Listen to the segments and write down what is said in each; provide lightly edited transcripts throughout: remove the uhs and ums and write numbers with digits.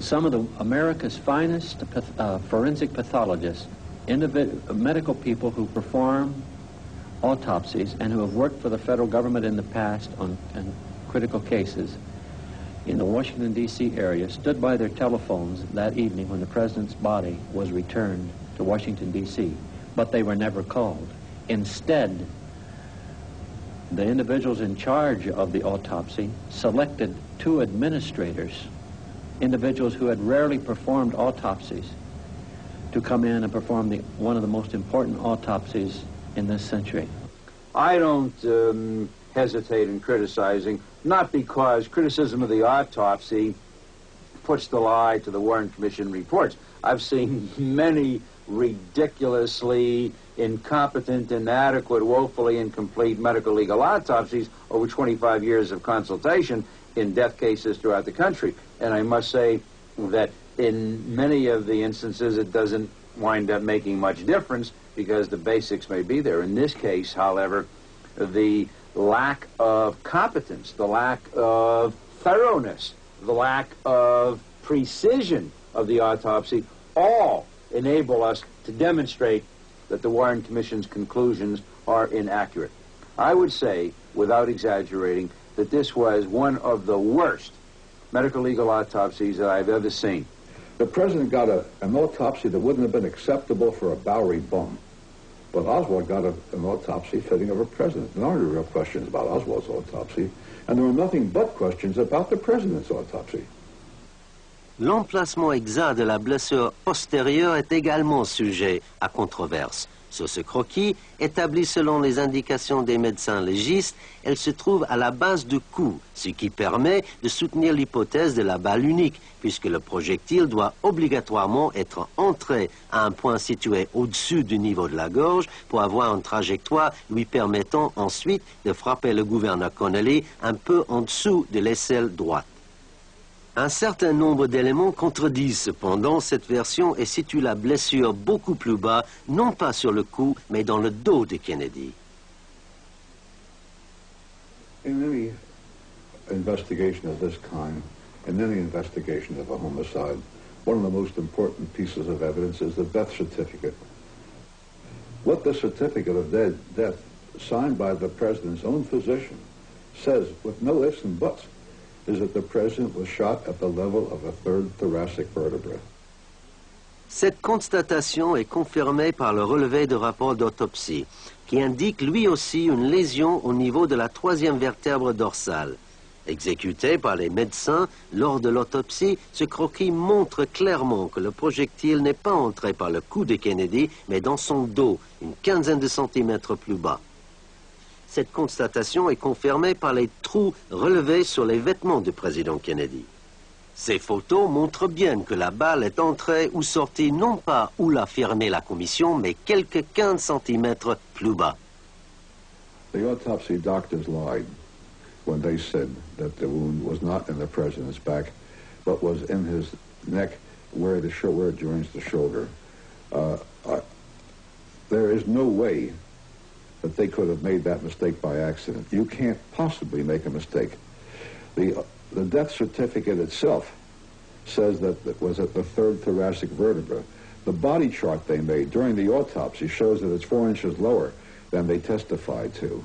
some of America's finest forensic pathologists, medical people who perform autopsies and who have worked for the federal government in the past on critical cases in the Washington, D.C. area, stood by their telephones that evening when the president's body was returned to Washington, D.C., but they were never called. Instead, the individuals in charge of the autopsy selected 2 administrators, individuals who had rarely performed autopsies, to come in and perform one of the most important autopsies in this century. I don't hesitate in criticizing, not because criticism of the autopsy puts the lie to the Warren Commission reports. I've seen many ridiculously incompetent, inadequate, woefully incomplete medical legal autopsies over 25 years of consultation in death cases throughout the country. And I must say that in many of the instances it doesn't wind up making much difference because the basics may be there. In this case, however, the lack of competence, the lack of thoroughness, the lack of precision of the autopsy all enable us to demonstrate that the Warren Commission's conclusions are inaccurate. I would say, without exaggerating, that this was one of the worst medical legal autopsies that I've ever seen. The president got an autopsy that wouldn't have been acceptable for a Bowery bum. But Oswald got an autopsy fitting of a president. There aren't real questions about Oswald's autopsy, and there were nothing but questions about the president's autopsy. L'emplacement exact de la blessure postérieure est également sujet à controverse. Sur ce croquis, établi selon les indications des médecins légistes, elle se trouve à la base du cou, ce qui permet de soutenir l'hypothèse de la balle unique, puisque le projectile doit obligatoirement être entré à un point situé au-dessus du niveau de la gorge pour avoir une trajectoire lui permettant ensuite de frapper le gouverneur Connolly un peu en dessous de l'aisselle droite. Un certain nombre d'éléments contredisent cependant cette version et situent la blessure beaucoup plus bas, non pas sur le cou, mais dans le dos de Kennedy. In any investigation of this kind, in any investigation of a homicide, one of the most important pieces of evidence is the death certificate. What the certificate of death, signed by the president's own physician, says, with no ifs and buts, is that the president was shot at the level of a 3rd thoracic vertebra. Cette constatation est confirmée par le relevé de rapport d'autopsie, qui indique lui aussi une lésion au niveau de la 3e vertèbre dorsale. Exécuté par les médecins lors de l'autopsie, ce croquis montre clairement que le projectile n'est pas entré par le cou de Kennedy, mais dans son dos, une quinzaine de centimètres plus bas. Cette constatation est confirmée par les trous relevés sur les vêtements du président Kennedy. Ces photos montrent bien que la balle est entrée ou sortie non pas où l'affirmait la commission, mais quelques 15 centimètres plus bas. The autopsy doctors lied when they said that the wound was not in the president's back, but was in his neck where it joins the shoulder. There is no way that they could have made that mistake by accident. You can't possibly make a mistake. The death certificate itself says that it was at the 3rd thoracic vertebra. The body chart they made during the autopsy shows that it's 4 inches lower than they testified to.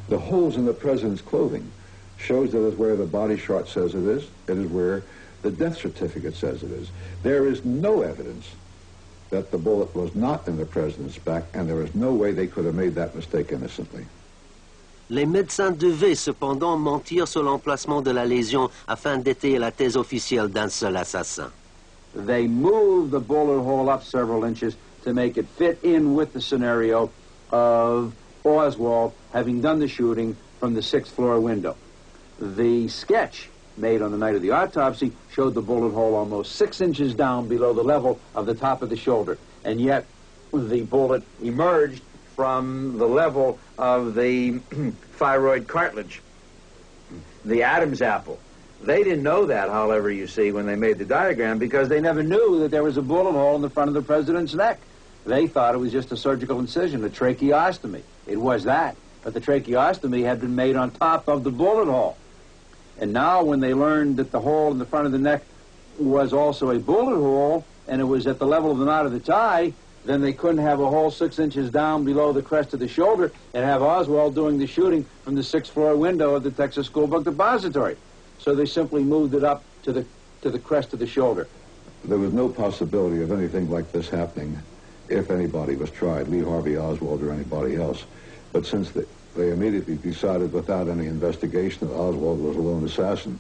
The holes in the president's clothing shows that it's where the body chart says it is where the death certificate says it is. There is no evidence that the bullet was not in the president's back, and there is no way they could have made that mistake innocently. Les médecins devaient cependant mentir sur l'emplacement de la lésion afin d'étayer la thèse officielle d'un seul assassin. They moved the bullet hole up several inches to make it fit in with the scenario of Oswald having done the shooting from the 6th floor window. The sketch made on the night of the autopsy showed the bullet hole almost 6 inches down below the level of the top of the shoulder, and yet the bullet emerged from the level of the thyroid cartilage, the Adam's apple. They didn't know that, however, you see, when they made the diagram, because they never knew that there was a bullet hole in the front of the president's neck. They thought it was just a surgical incision, a tracheostomy. It was that, but the tracheostomy had been made on top of the bullet hole. And now when they learned that the hole in the front of the neck was also a bullet hole and it was at the level of the knot of the tie, then they couldn't have a hole 6 inches down below the crest of the shoulder and have Oswald doing the shooting from the 6th floor window of the Texas School Book Depository. So they simply moved it up to the crest of the shoulder. There was no possibility of anything like this happening if anybody was tried, Lee Harvey Oswald or anybody else. But since they immediately decided without any investigation that Oswald was a lone assassin,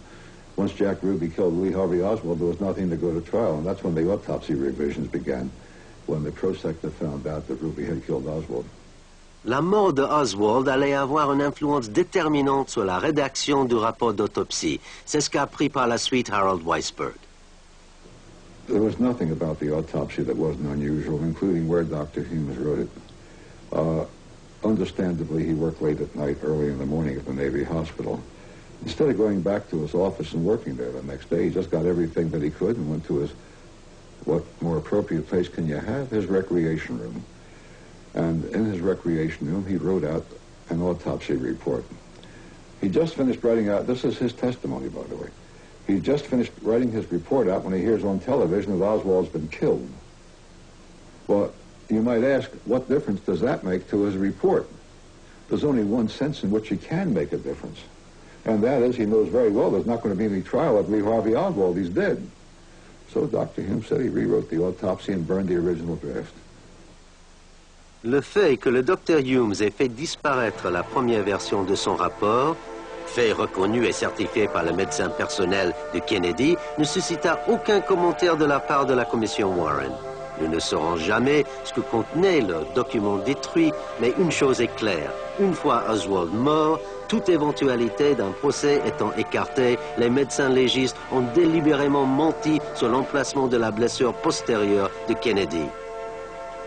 once Jack Ruby killed Lee Harvey Oswald, there was nothing to go to trial, and that's when the autopsy revisions began, when the prosecutor found out that Ruby had killed Oswald. La mort de Oswald allait avoir une influence déterminante sur la rédaction du rapport d'autopsie. C'est ce qu'a appris par la suite Harold Weisberg. There was nothing about the autopsy that wasn't unusual, including where Dr. Humes wrote it. Understandably, he worked late at night, early in the morning at the Navy Hospital. Instead of going back to his office and working there the next day, he just got everything that he could and went to his, what more appropriate place can you have? His recreation room. And in his recreation room, he wrote out an autopsy report. He just finished writing out, this is his testimony, by the way. He just finished writing his report out when he hears on television that Oswald's been killed. Well, you might ask, what difference does that make to his report? There's only one sense in which he can make a difference. And that is, he knows very well there's not going to be any trial of Lee Harvey Oswald. He's dead. So Dr. Humes said he rewrote the autopsy and burned the original draft. Le fait que le docteur Humes ait fait disparaître la première version de son rapport, fait reconnu et certifié par le médecin personnel de Kennedy, ne suscita aucun commentaire de la part de la commission Warren. Nous ne saurons jamais ce que contenait le document détruit, mais une chose est claire. Une fois Oswald mort, toute éventualité d'un procès étant écartée, les médecins légistes ont délibérément menti sur l'emplacement de la blessure postérieure de Kennedy.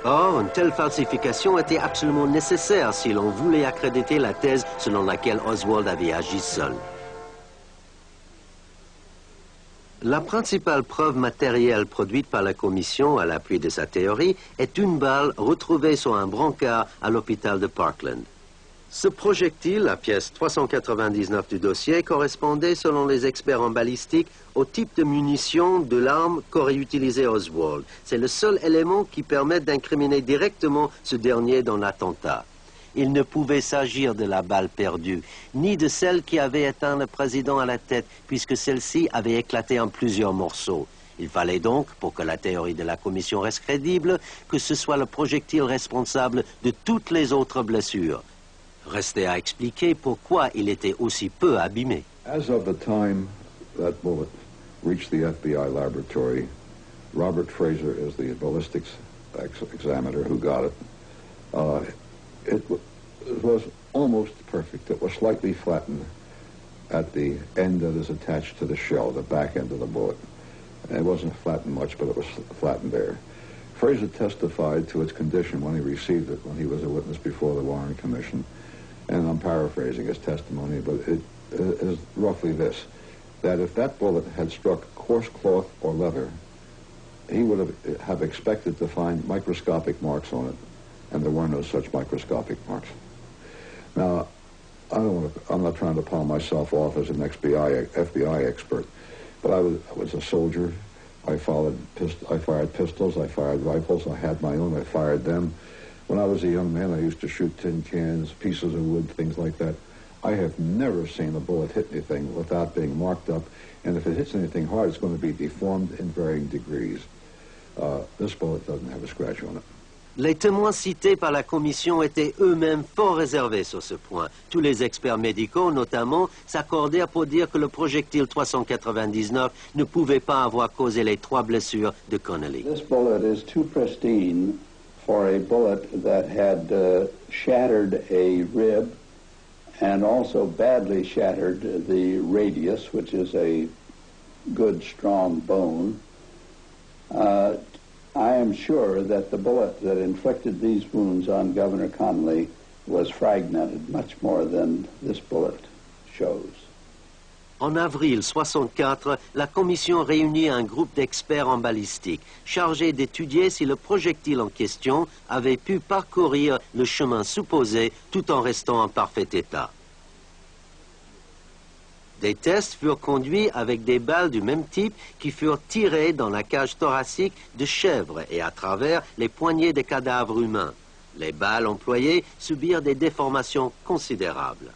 Or, une telle falsification était absolument nécessaire si l'on voulait accréditer la thèse selon laquelle Oswald avait agi seul. La principale preuve matérielle produite par la commission à l'appui de sa théorie est une balle retrouvée sur un brancard à l'hôpital de Parkland. Ce projectile, la pièce 399 du dossier, correspondait, selon les experts en balistique, au type de munition de l'arme qu'aurait utilisé Oswald. C'est le seul élément qui permet d'incriminer directement ce dernier dans l'attentat. Il ne pouvait s'agir de la balle perdue, ni de celle qui avait éteint le président à la tête, puisque celle-ci avait éclaté en plusieurs morceaux. Il fallait donc, pour que la théorie de la commission reste crédible, que ce soit le projectile responsable de toutes les autres blessures. Restait à expliquer pourquoi il était aussi peu abîmé. As of the time that bullet reached the FBI laboratory, Robert Fraser is the ballistics examiner who got it. It was almost perfect. It was slightly flattened at the end that is attached to the shell, the back end of the bullet. It wasn't flattened much, but it was flattened there. Fraser testified to its condition when he received it, when he was a witness before the Warren Commission. And I'm paraphrasing his testimony, but it is roughly this, that if that bullet had struck coarse cloth or leather, he would have expected to find microscopic marks on it, and there were no such microscopic marks. Now, I'm not trying to palm myself off as an FBI expert, but I was a soldier. I fired pistols, I fired rifles, I had my own, I fired them. When I was a young man, I used to shoot tin cans, pieces of wood, things like that. I have never seen a bullet hit anything without being marked up, and if it hits anything hard, it's going to be deformed in varying degrees. This bullet doesn't have a scratch on it. Les témoins cités par la commission étaient eux-mêmes fort réservés sur ce point. Tous les experts médicaux, notamment, s'accordèrent pour dire que le projectile 399 ne pouvait pas avoir causé les 3 blessures de Connolly. This bullet is too pristine for a bullet that had shattered a rib and also badly shattered the radius, which is a good, strong bone. I am sure that the bullet that inflicted these wounds on Governor Connolly was fragmented much more than this bullet shows. En avril 1964, la commission réunit un groupe d'experts en balistique, chargé d'étudier si le projectile en question avait pu parcourir le chemin supposé tout en restant en parfait état. Des tests furent conduits avec des balles du même type qui furent tirées dans la cage thoracique de chèvres et à travers les poignets des cadavres humains. Les balles employées subirent des déformations considérables.